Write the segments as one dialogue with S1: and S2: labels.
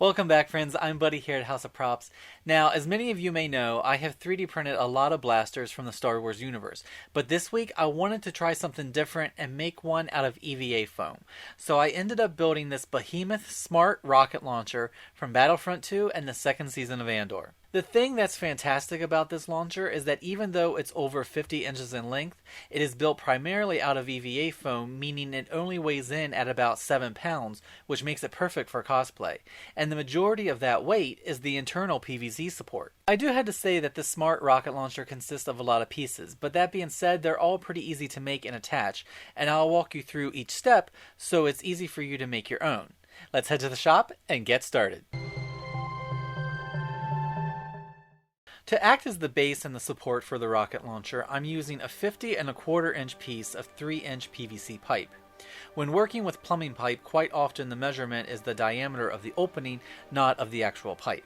S1: Welcome back, friends. I'm Buddy here at House of Props. Now, as many of you may know, I have 3D printed a lot of blasters from the Star Wars universe, but this week I wanted to try something different and make one out of EVA foam. So I ended up building this behemoth smart rocket launcher from Battlefront 2 and the second season of Andor. The thing that's fantastic about this launcher is that even though it's over 50 inches in length, it is built primarily out of EVA foam, meaning it only weighs in at about 7 pounds, which makes it perfect for cosplay. And the majority of that weight is the internal PVC support. I do have to say that this smart rocket launcher consists of a lot of pieces, but that being said, they're all pretty easy to make and attach, and I'll walk you through each step so it's easy for you to make your own. Let's head to the shop and get started. To act as the base and the support for the rocket launcher, I'm using a 50 1/4 inch piece of 3-inch PVC pipe. When working with plumbing pipe, quite often the measurement is the diameter of the opening, not of the actual pipe.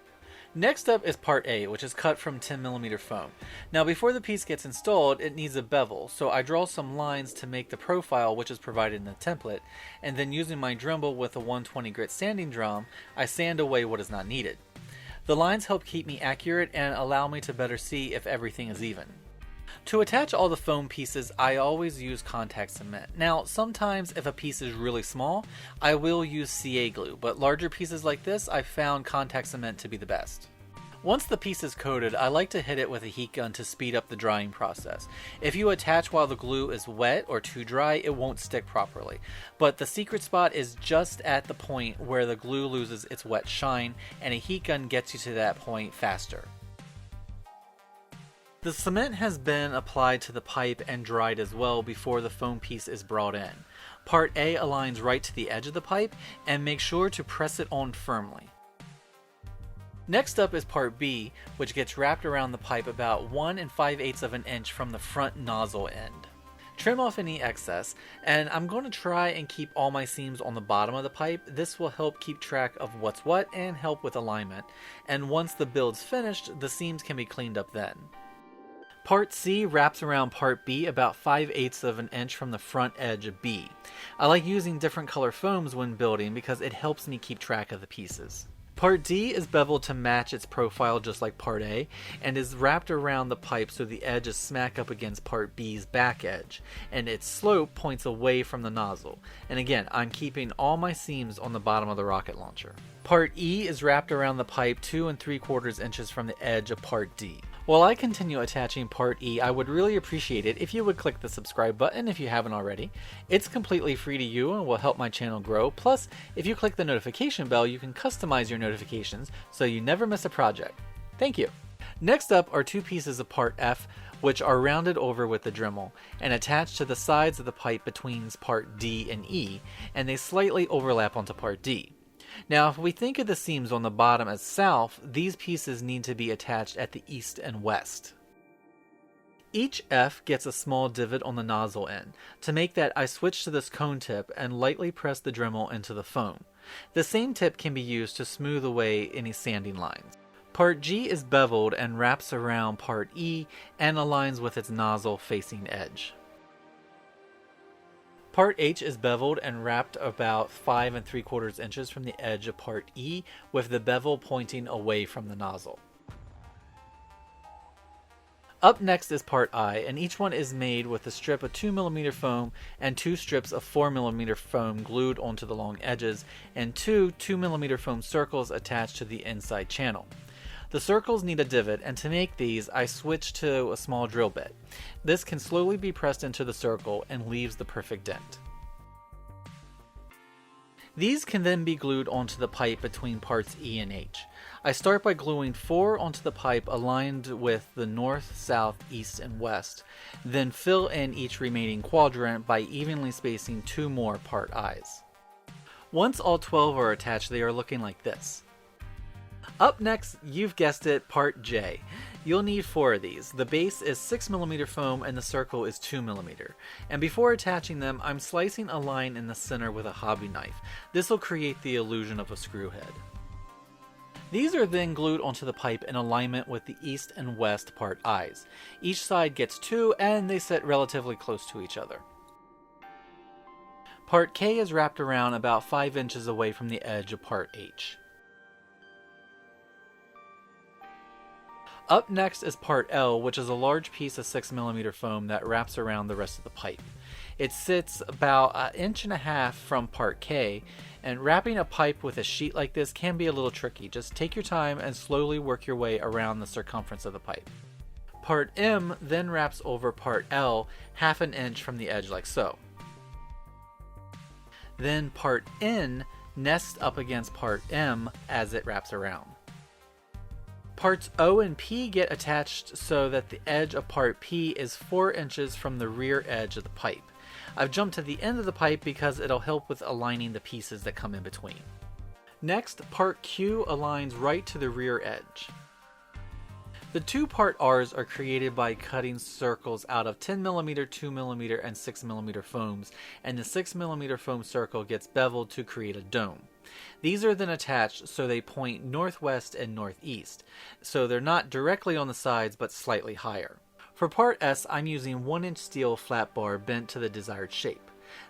S1: Next up is part A, which is cut from 10mm foam. Now before the piece gets installed, it needs a bevel, so I draw some lines to make the profile which is provided in the template, and then using my Dremel with a 120 grit sanding drum, I sand away what is not needed. The lines help keep me accurate and allow me to better see if everything is even. To attach all the foam pieces, I always use contact cement. Now, sometimes if a piece is really small, I will use CA glue, but larger pieces like this, I've found contact cement to be the best. Once the piece is coated, I like to hit it with a heat gun to speed up the drying process. If you attach while the glue is wet or too dry, it won't stick properly. But the secret spot is just at the point where the glue loses its wet shine, and a heat gun gets you to that point faster. The cement has been applied to the pipe and dried as well before the foam piece is brought in. Part A aligns right to the edge of the pipe, and make sure to press it on firmly. Next up is part B, which gets wrapped around the pipe about 1 5/8 of an inch from the front nozzle end. Trim off any excess, and I'm going to try and keep all my seams on the bottom of the pipe. This will help keep track of what's what and help with alignment, and once the build's finished, the seams can be cleaned up then. Part C wraps around part B about 5/8 of an inch from the front edge of B. I like using different color foams when building because it helps me keep track of the pieces. Part D is beveled to match its profile just like Part A, and is wrapped around the pipe so the edge is smack up against Part B's back edge, and its slope points away from the nozzle. And again, I'm keeping all my seams on the bottom of the rocket launcher. Part E is wrapped around the pipe 2 3/4 inches from the edge of Part D. While I continue attaching Part E, I would really appreciate it if you would click the subscribe button if you haven't already. It's completely free to you and will help my channel grow. Plus, if you click the notification bell, you can customize your notifications so you never miss a project. Thank you. Next up are 2 pieces of Part F, which are rounded over with the Dremel and attached to the sides of the pipe between Part D and E, and they slightly overlap onto Part D. Now, if we think of the seams on the bottom as south, these pieces need to be attached at the east and west. Each F gets a small divot on the nozzle end. To make that, I switch to this cone tip and lightly press the Dremel into the foam. The same tip can be used to smooth away any sanding lines. Part G is beveled and wraps around Part E and aligns with its nozzle facing edge. Part H is beveled and wrapped about 5 3/4 inches from the edge of Part E, with the bevel pointing away from the nozzle. Up next is Part I, and each one is made with a strip of 2mm foam and 2 strips of 4mm foam glued onto the long edges, and 2 2mm foam circles attached to the inside channel. The circles need a divot, and to make these, I switch to a small drill bit. This can slowly be pressed into the circle and leaves the perfect dent. These can then be glued onto the pipe between parts E and H. I start by gluing 4 onto the pipe aligned with the north, south, east, and west, then fill in each remaining quadrant by evenly spacing 2 more part I's. Once all 12 are attached, they are looking like this. Up next, you've guessed it, Part J. You'll need 4 of these. The base is 6mm foam and the circle is 2mm. And before attaching them, I'm slicing a line in the center with a hobby knife. This will create the illusion of a screw head. These are then glued onto the pipe in alignment with the east and west part I's. Each side gets 2 and they sit relatively close to each other. Part K is wrapped around about 5 inches away from the edge of Part H. Up next is part L, which is a large piece of 6mm foam that wraps around the rest of the pipe. It sits about 1.5 inches from part K, and wrapping a pipe with a sheet like this can be a little tricky. Just take your time and slowly work your way around the circumference of the pipe. Part M then wraps over part L 1/2 inch from the edge like so. Then part N nests up against part M as it wraps around. Parts O and P get attached so that the edge of part P is 4 inches from the rear edge of the pipe. I've jumped to the end of the pipe because it'll help with aligning the pieces that come in between. Next, part Q aligns right to the rear edge. The two part Rs are created by cutting circles out of 10mm, 2mm, and 6mm foams, and the 6mm foam circle gets beveled to create a dome. These are then attached so they point northwest and northeast, so they're not directly on the sides but slightly higher. For part S, I'm using 1-inch steel flat bar bent to the desired shape.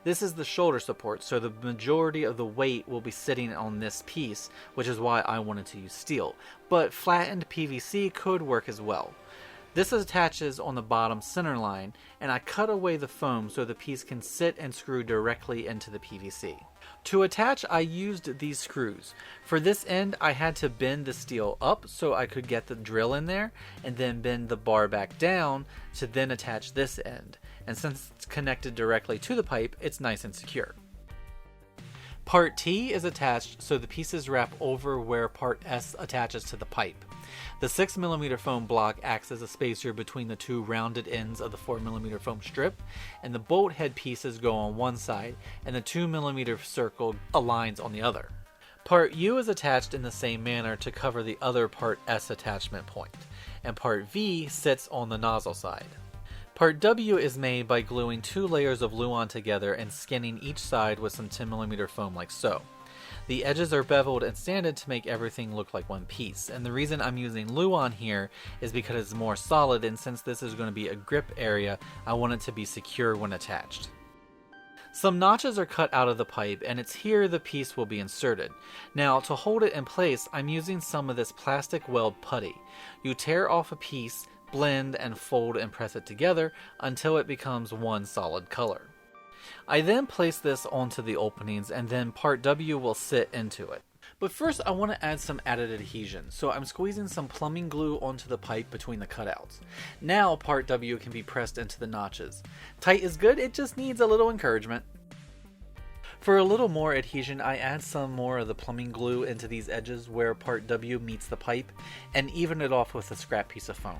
S1: This is the shoulder support, so the majority of the weight will be sitting on this piece, which is why I wanted to use steel, but flattened PVC could work as well. This attaches on the bottom center line, and I cut away the foam so the piece can sit and screw directly into the PVC. To attach, I used these screws. For this end, I had to bend the steel up so I could get the drill in there, and then bend the bar back down to then attach this end. And since it's connected directly to the pipe, it's nice and secure. Part T is attached so the pieces wrap over where part S attaches to the pipe. The 6mm foam block acts as a spacer between the two rounded ends of the 4mm foam strip, and the bolt head pieces go on one side, and the 2mm circle aligns on the other. Part U is attached in the same manner to cover the other part S attachment point, and part V sits on the nozzle side. Part W is made by gluing 2 layers of Luan together and skinning each side with some 10mm foam like so. The edges are beveled and sanded to make everything look like one piece, and the reason I'm using Luan here is because it's more solid, and since this is going to be a grip area, I want it to be secure when attached. Some notches are cut out of the pipe, and it's here the piece will be inserted. Now, to hold it in place, I'm using some of this plastic weld putty. You tear off a piece, blend and fold and press it together until it becomes one solid color. I then place this onto the openings, and then part W will sit into it. But first I want to add some added adhesion, so I'm squeezing some plumbing glue onto the pipe between the cutouts. Now part W can be pressed into the notches. Tight is good, it just needs a little encouragement. For a little more adhesion, I add some more of the plumbing glue into these edges where part W meets the pipe, and even it off with a scrap piece of foam.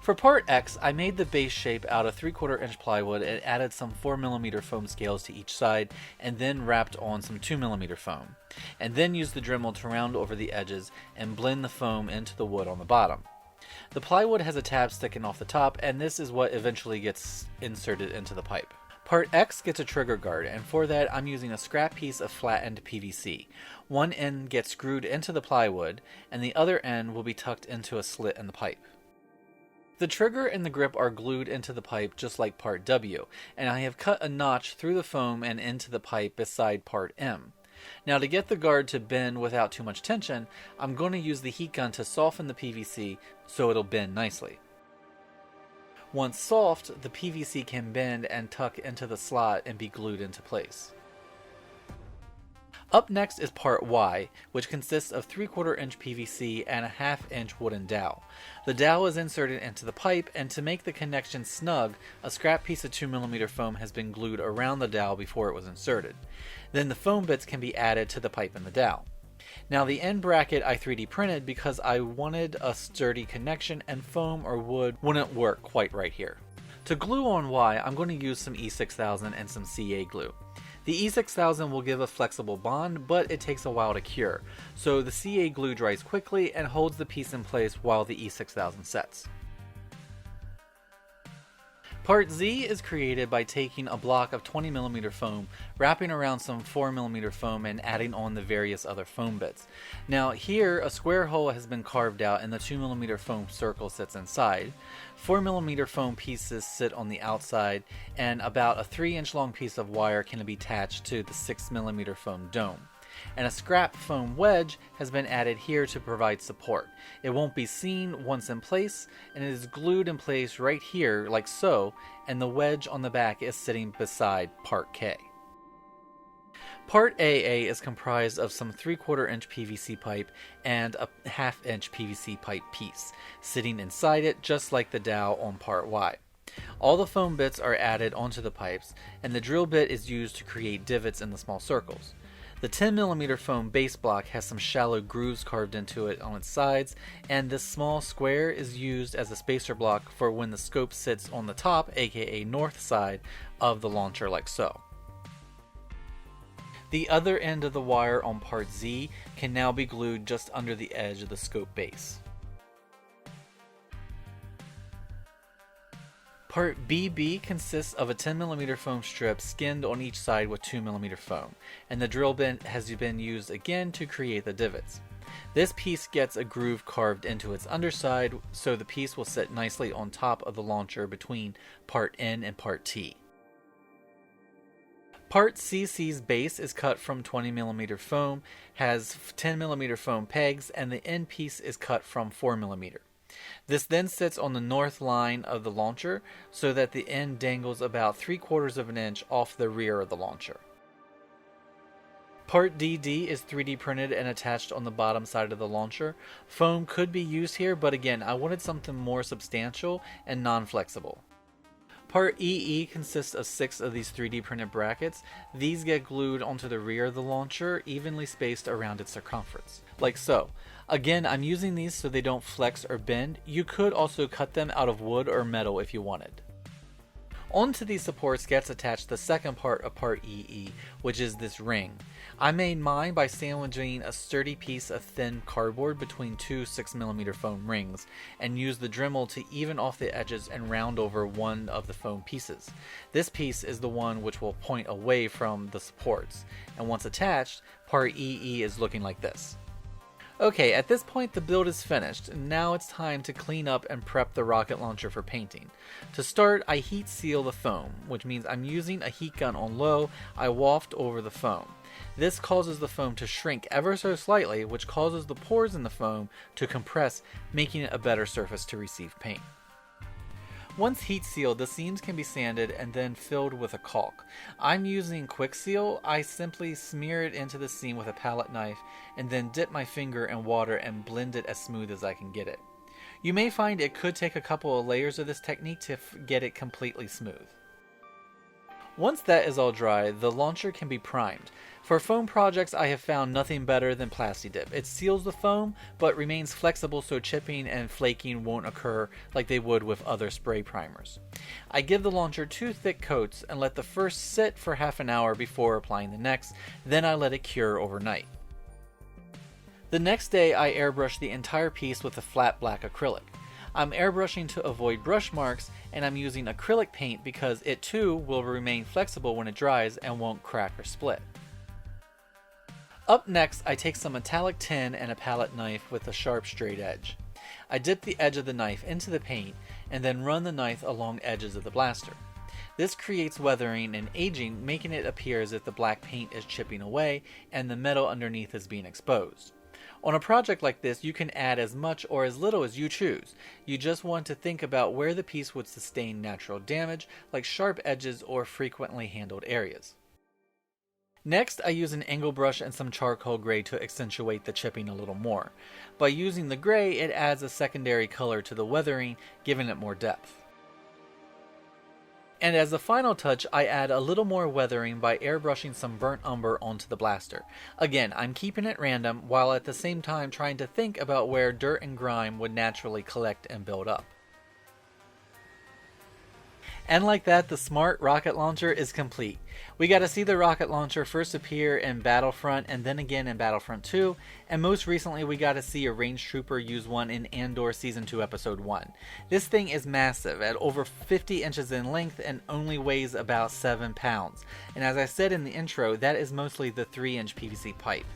S1: For part X, I made the base shape out of 3/4 inch plywood and added some 4mm foam scales to each side, and then wrapped on some 2mm foam, and then used the Dremel to round over the edges and blend the foam into the wood on the bottom. The plywood has a tab sticking off the top, and this is what eventually gets inserted into the pipe. Part X gets a trigger guard, and for that I'm using a scrap piece of flattened PVC. One end gets screwed into the plywood, and the other end will be tucked into a slit in the pipe. The trigger and the grip are glued into the pipe just like part W, and I have cut a notch through the foam and into the pipe beside part M. Now to get the guard to bend without too much tension, I'm going to use the heat gun to soften the PVC so it'll bend nicely. Once soft, the PVC can bend and tuck into the slot and be glued into place. Up next is part Y, which consists of 3/4 inch PVC and a 1/2 inch wooden dowel. The dowel is inserted into the pipe, and to make the connection snug, a scrap piece of 2mm foam has been glued around the dowel before it was inserted. Then the foam bits can be added to the pipe and the dowel. Now the end bracket I 3D printed because I wanted a sturdy connection, and foam or wood wouldn't work quite right here. To glue on Y, I'm going to use some E6000 and some CA glue. The E6000 will give a flexible bond, but it takes a while to cure, so the CA glue dries quickly and holds the piece in place while the E6000 sets. Part Z is created by taking a block of 20mm foam, wrapping around some 4mm foam, and adding on the various other foam bits. Now here, a square hole has been carved out and the 2mm foam circle sits inside. 4mm foam pieces sit on the outside, and about a 3-inch long piece of wire can be attached to the 6mm foam dome. and a scrap foam wedge has been added here to provide support. It won't be seen once in place, and it is glued in place right here like so, and the wedge on the back is sitting beside Part K. Part AA is comprised of some 3/4 inch PVC pipe and a 1/2 inch PVC pipe piece, sitting inside it just like the dowel on Part Y. All the foam bits are added onto the pipes, and the drill bit is used to create divots in the small circles. The 10mm foam base block has some shallow grooves carved into it on its sides, and this small square is used as a spacer block for when the scope sits on the top, aka north side, of the launcher like so. The other end of the wire on Part Z can now be glued just under the edge of the scope base. Part BB consists of a 10mm foam strip skinned on each side with 2mm foam, and the drill bit has been used again to create the divots. This piece gets a groove carved into its underside, so the piece will sit nicely on top of the launcher between Part N and Part T. Part CC's base is cut from 20mm foam, has 10mm foam pegs, and the end piece is cut from 4mm. This then sits on the north line of the launcher so that the end dangles about 3/4 of an inch off the rear of the launcher. Part DD is 3D printed and attached on the bottom side of the launcher. Foam could be used here, but again, I wanted something more substantial and non-flexible. Part EE consists of 6 of these 3D printed brackets. These get glued onto the rear of the launcher, evenly spaced around its circumference, like so. Again, I'm using these so they don't flex or bend. You could also cut them out of wood or metal if you wanted. Onto these supports gets attached the second part of Part EE, which is this ring. I made mine by sandwiching a sturdy piece of thin cardboard between two 6mm foam rings, and used the Dremel to even off the edges and round over one of the foam pieces. This piece is the one which will point away from the supports, and once attached, Part EE is looking like this. Okay, at this point the build is finished, and now it's time to clean up and prep the rocket launcher for painting. To start, I heat seal the foam, which means I'm using a heat gun on low. I waft over the foam. This causes the foam to shrink ever so slightly, which causes the pores in the foam to compress, making it a better surface to receive paint. Once heat sealed, the seams can be sanded and then filled with a caulk. I'm using Quick Seal. I simply smear it into the seam with a palette knife and then dip my finger in water and blend it as smooth as I can get it. You may find it could take a couple of layers of this technique to get it completely smooth. Once that is all dry, the launcher can be primed. For foam projects, I have found nothing better than Plasti-Dip. It seals the foam, but remains flexible so chipping and flaking won't occur like they would with other spray primers. I give the launcher 2 thick coats and let the first sit for half an hour before applying the next, then I let it cure overnight. The next day, I airbrush the entire piece with a flat black acrylic. I'm airbrushing to avoid brush marks, and I'm using acrylic paint because it too will remain flexible when it dries and won't crack or split. Up next, I take some metallic tin and a palette knife with a sharp straight edge. I dip the edge of the knife into the paint and then run the knife along edges of the blaster. This creates weathering and aging, making it appear as if the black paint is chipping away and the metal underneath is being exposed. On a project like this, you can add as much or as little as you choose. You just want to think about where the piece would sustain natural damage, like sharp edges or frequently handled areas. Next, I use an angle brush and some charcoal gray to accentuate the chipping a little more. By using the gray, it adds a secondary color to the weathering, giving it more depth. And as a final touch, I add a little more weathering by airbrushing some burnt umber onto the blaster. Again, I'm keeping it random, while at the same time trying to think about where dirt and grime would naturally collect and build up. And like that, the smart rocket launcher is complete. We got to see the rocket launcher first appear in Battlefront and then again in Battlefront 2, and most recently we got to see a range trooper use one in Andor Season 2 Episode 1. This thing is massive, at over 50 inches in length and only weighs about 7 pounds. And as I said in the intro, that is mostly the 3-inch PVC pipe.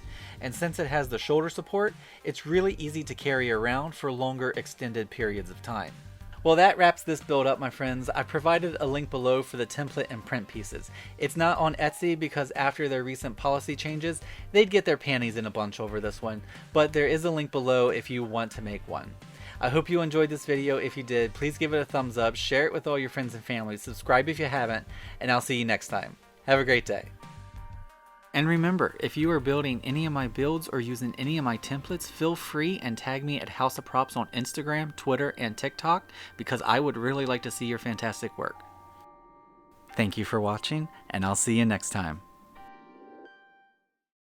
S1: And since it has the shoulder support, it's really easy to carry around for longer extended periods of time. Well, that wraps this build up, my friends. I provided a link below for the template and print pieces. It's not on Etsy because after their recent policy changes, they'd get their panties in a bunch over this one, but there is a link below if you want to make one. I hope you enjoyed this video. If you did, please give it a thumbs up, share it with all your friends and family, subscribe if you haven't, and I'll see you next time. Have a great day. And remember, if you are building any of my builds or using any of my templates, feel free and tag me at House of Props on Instagram, Twitter, and TikTok because I would really like to see your fantastic work. Thank you for watching, and I'll see you next time.